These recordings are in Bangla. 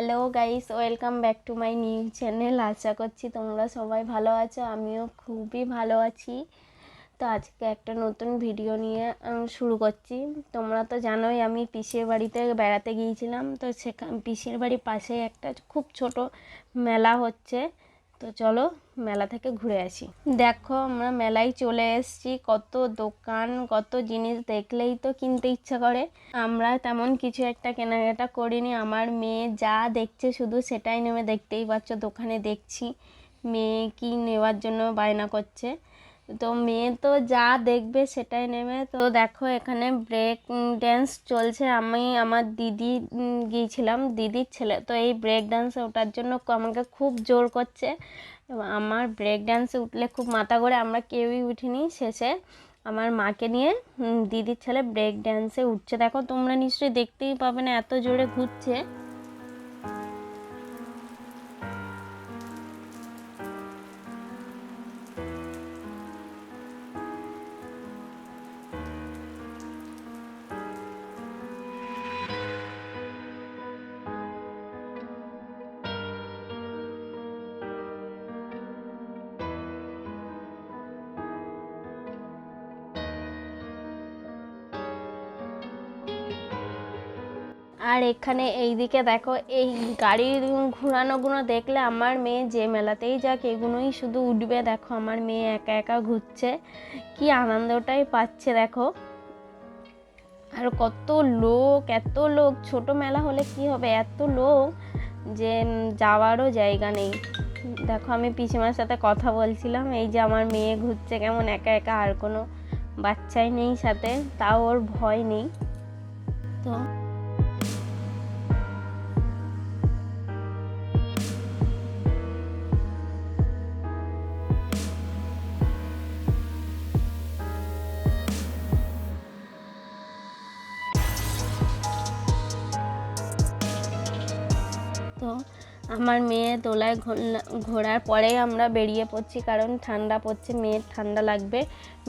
Hello guys, welcome back to my new channel. আশা করছি তোমরা সবাই ভালো আছো, আমিও খুবই ভালো আছি। তো আজকে একটা নতুন ভিডিও নিয়ে শুরু করছি। তোমরা তো জানোই আমি পিসির বাড়িতে বেড়াতে গিয়েছিলাম। তো সেখানে পিসির বাড়ির পাশে একটা খুব ছোট মেলা হচ্ছে। তো চলো মেলা থেকে ঘুরে আসি। দেখো আমরা মেলায় চলে এসেছি। কত দোকান, কত জিনিস দেখলেই তো কিনতে ইচ্ছা করে। আমরা তেমন কিছু একটা কেনাকাটা করিনি। আমার মেয়ে যা দেখছে শুধু সেটাই নেবে। দেখতেই পাচ্ছ দোকানে দেখছি মেয়ে কি নেওয়ার জন্য বায়না করছে। তো মেয়ে তো যা দেখবে সেটাই নেবে। তো দেখো এখানে ব্রেক ড্যান্স চলছে। আমি আমার দিদি গিয়েছিলাম, দিদির ছেলে। তো এই ব্রেক ড্যান্সে ওঠার জন্য আমাকে খুব জোর করছে। আমার ব্রেক ড্যান্সে উঠলে খুব মাথা ঘোরে। আমরা কেউই উঠিনি। শেষে আমার মাকে নিয়ে দিদির ছেলে ব্রেক ড্যান্সে উঠছে। দেখো তোমরা নিশ্চয়ই দেখতেই পাবে না, এত জোরে ঘুরছে। আর এখানে এইদিকে দেখো এই গাড়ির ঘোরানোগুলো দেখলে আমার মেয়ে যে মেলাতেই যাক এগুলোই শুধু উঠবে। দেখো আমার মেয়ে একা একা ঘুরছে, কি আনন্দটাই পাচ্ছে দেখো। আর কত লোক, এত লোক। ছোট মেলা হলে কি হবে, এত লোক যে যাওয়ারও জায়গা নেই। দেখো আমি পিসিমার সাথে কথা বলছিলাম, এই যে আমার মেয়ে ঘুরছে কেমন একা একা, আর কোনো বাচ্চাই নেই সাথে, তাও ওর ভয় নেই। তো তো আমার মেয়ে দোলায় ঘোরার পরেই আমরা বেরিয়ে পড়ছি, কারণ ঠান্ডা পড়ছে, মেয়ের ঠান্ডা লাগবে।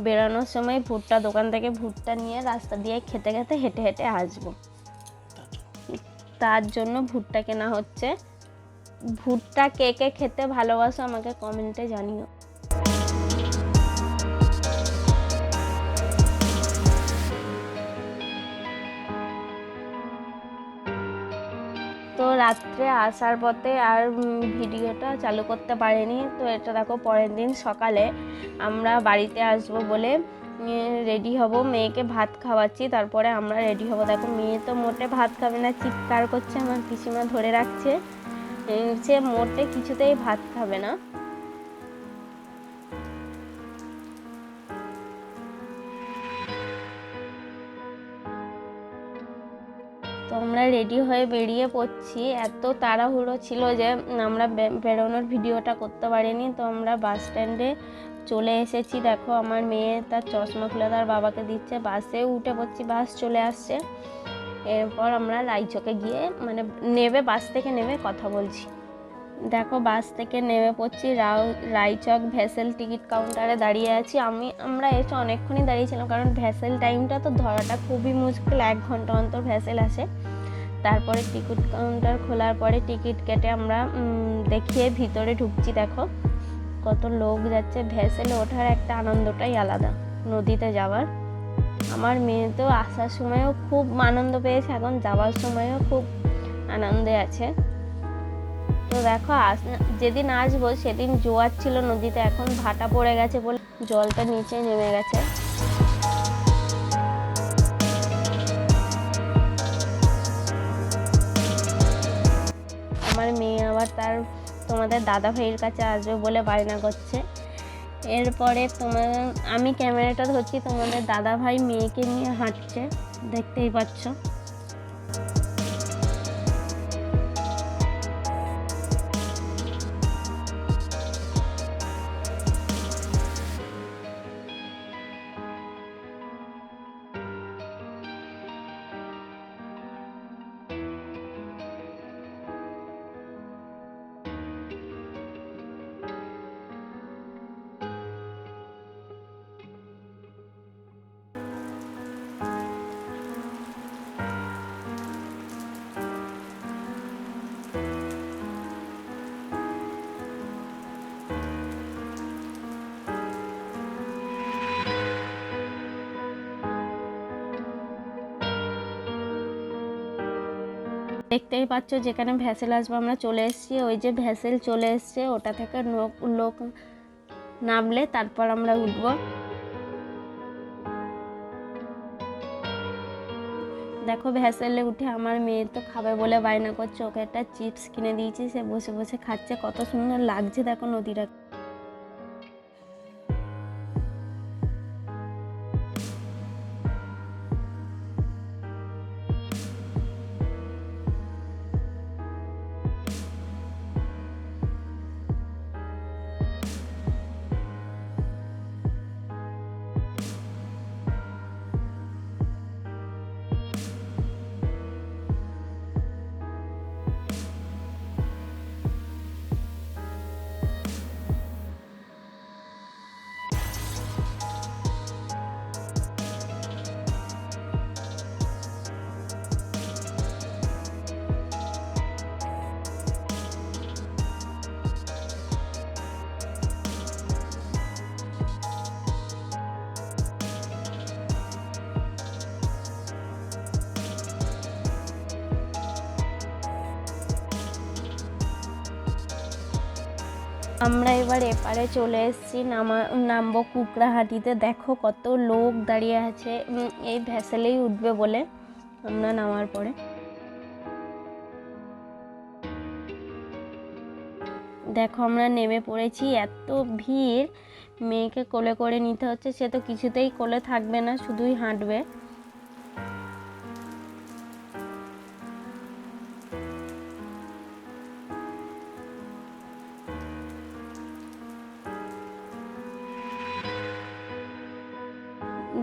বেরোনোর সময় ভুট্টা দোকান থেকে ভুট্টা নিয়ে রাস্তা দিয়ে খেতে খেতে হেঁটে হেঁটে আসবো, তার জন্য ভুট্টা কেনা হচ্ছে। ভুট্টা কে কে খেতে ভালোবাসো আমাকে কমেন্টে জানিও। তো রাত্রে আসার পথে আর ভিডিওটা চালু করতে পারিনি। তো এটা দেখো পরের দিন সকালে আমরা বাড়িতে আসব বলে রেডি হব, মেয়েকে ভাত খাওয়াচ্ছি, তারপরে আমরা রেডি হব। দেখো মেয়ে তো মোটে ভাত খাবে না, চিৎকার করছে, আমার পিসিমা ধরে রাখছে। সে মোটে কিছুতেই ভাত খাবে না। তো আমরা রেডি হয়ে বেরিয়ে পড়ছি। এত তাড়াহুড়ো ছিল যে আমরা বেরোনোর ভিডিওটা করতে পারিনি। তো আমরা বাস স্ট্যান্ডে চলে এসেছি। দেখো আমার মেয়ে তার চশমা খুলে তার বাবাকে দিচ্ছে, বাসে উঠে পড়ছি, বাস চলে আসছে। এরপর আমরা রায়চকে গিয়ে নেবে, বাস থেকে নেমে কথা বলছি। দেখো বাস থেকে নেমে পড়ছি, রায়চক ভ্যাসেল টিকিট কাউন্টারে দাঁড়িয়ে আছি। আমরা এসে অনেকক্ষণই দাঁড়িয়েছিলাম, কারণ ভ্যাসেল টাইমটা তো ধরাটা খুবই মুশকিল, 1 ঘন্টা অন্তর ভ্যাসেল আসে। তারপরে টিকিট কাউন্টার খোলার পরে টিকিট কেটে আমরা দেখিয়ে ভিতরে ঢুকছি। দেখো কত লোক যাচ্ছে। ভ্যাসেলে ওঠার একটা আনন্দটাই আলাদা, নদীতে যাওয়ার। আমার মেয়ে তো আসার সময়ও খুব আনন্দ পেয়েছে, এখন যাওয়ার সময়ও খুব আনন্দে আছে। তো দেখো যেদিন আসবো সেদিন জোয়ার ছিল নদীতে, এখন ভাটা পড়ে গেছে বলে জলটা নিচে নেমে গেছে। আমার মেয়ে আবার তোমাদের দাদা ভাইয়ের কাছে আসবে বলে বায়না করছে। এরপরে আমি ক্যামেরাটা ধরছি, তোমাদের দাদা ভাই মেয়েকে নিয়ে হাঁটছে, দেখতেই পাচ্ছ। দেখতেই পাচ্ছ যেখানে ভ্যাসেল আসবে আমরা চলে এসেছি। ওই যে ভ্যাসেল চলে এসছে, ওটা থেকে লোক নামলে তারপর আমরা উঠব। দেখো ভ্যাসেলে উঠে আমার মেয়ে তো খাবে বলে বায়না করছে, ওকে একটা চিপস কিনে দিয়েছি, সে বসে বসে খাচ্ছে। কত সুন্দর লাগছে দেখো নদীটা। আমরা এবার এপারে চলে এসেছি, নামবো কুকড়াহাটিতে। দেখো কত লোক দাঁড়িয়ে আছে এই ভ্যাসেলেই উঠবে বলে। আমরা নামার পরে দেখো আমরা নেমে পড়েছি, এত ভিড়। মেয়েকে কোলে করে নিতে হচ্ছে, সে তো কিছুতেই কোলে থাকবে না, শুধুই হাঁটবে।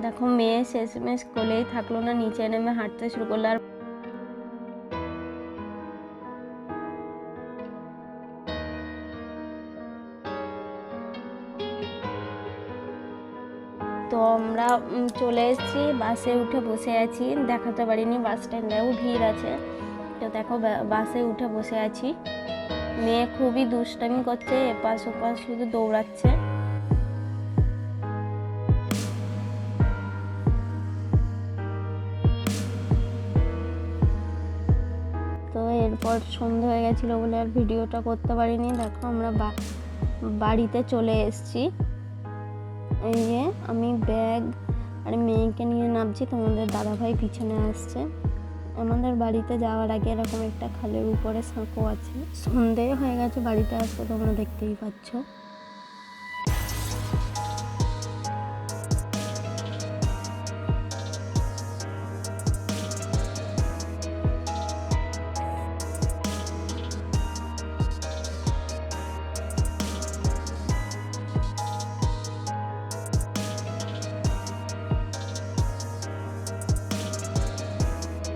দেখো মেয়ে শেষমেশ কোলেই থাকলো না, নিচে নেমে হাঁটতে শুরু করলো। আর তো আমরা চলে এসেছি, বাসে উঠে বসে আছি। দেখাতে পারিনি বাস স্ট্যান্ডেও ভিড় আছে। তো দেখো বাসে উঠে বসে আছি। মেয়ে খুবই দুষ্টামি করছে, এপাশ ওপাশ শুধু দৌড়াচ্ছে। তো এরপর সন্ধ্যা হয়ে গেছিলো বলে আর ভিডিওটা করতে পারিনি। দেখো আমরা বাড়িতে চলে এসেছি। এই যে আমি ব্যাগ আর মেয়েকে নিয়ে নামছি, তোমাদের দাদাভাই পিছনে আসছে। আমাদের বাড়িতে যাওয়ার আগে এরকম একটা খালের উপরে সাঁকো আছে। সন্ধে হয়ে গেছে, বাড়িতে আসতে তোমরা দেখতেই পাচ্ছ।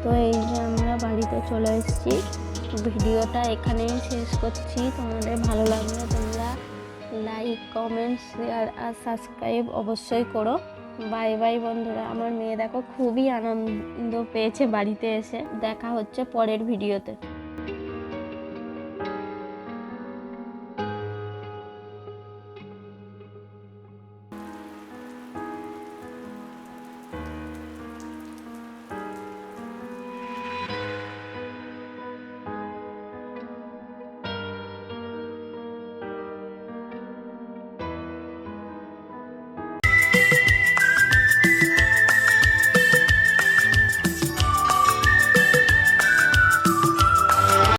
তো এই যে আমরা বাড়িতে চলে এসেছি। ভিডিওটা এখানেই শেষ করছি। তোমাদের ভালো লাগলে তোমরা লাইক, কমেন্ট, শেয়ার আর সাবস্ক্রাইব অবশ্যই করো। বাই বাই বন্ধুরা। আমার মেয়ে দেখো খুবই আনন্দ পেয়েছে বাড়িতে এসে। দেখা হচ্ছে পরের ভিডিওতে।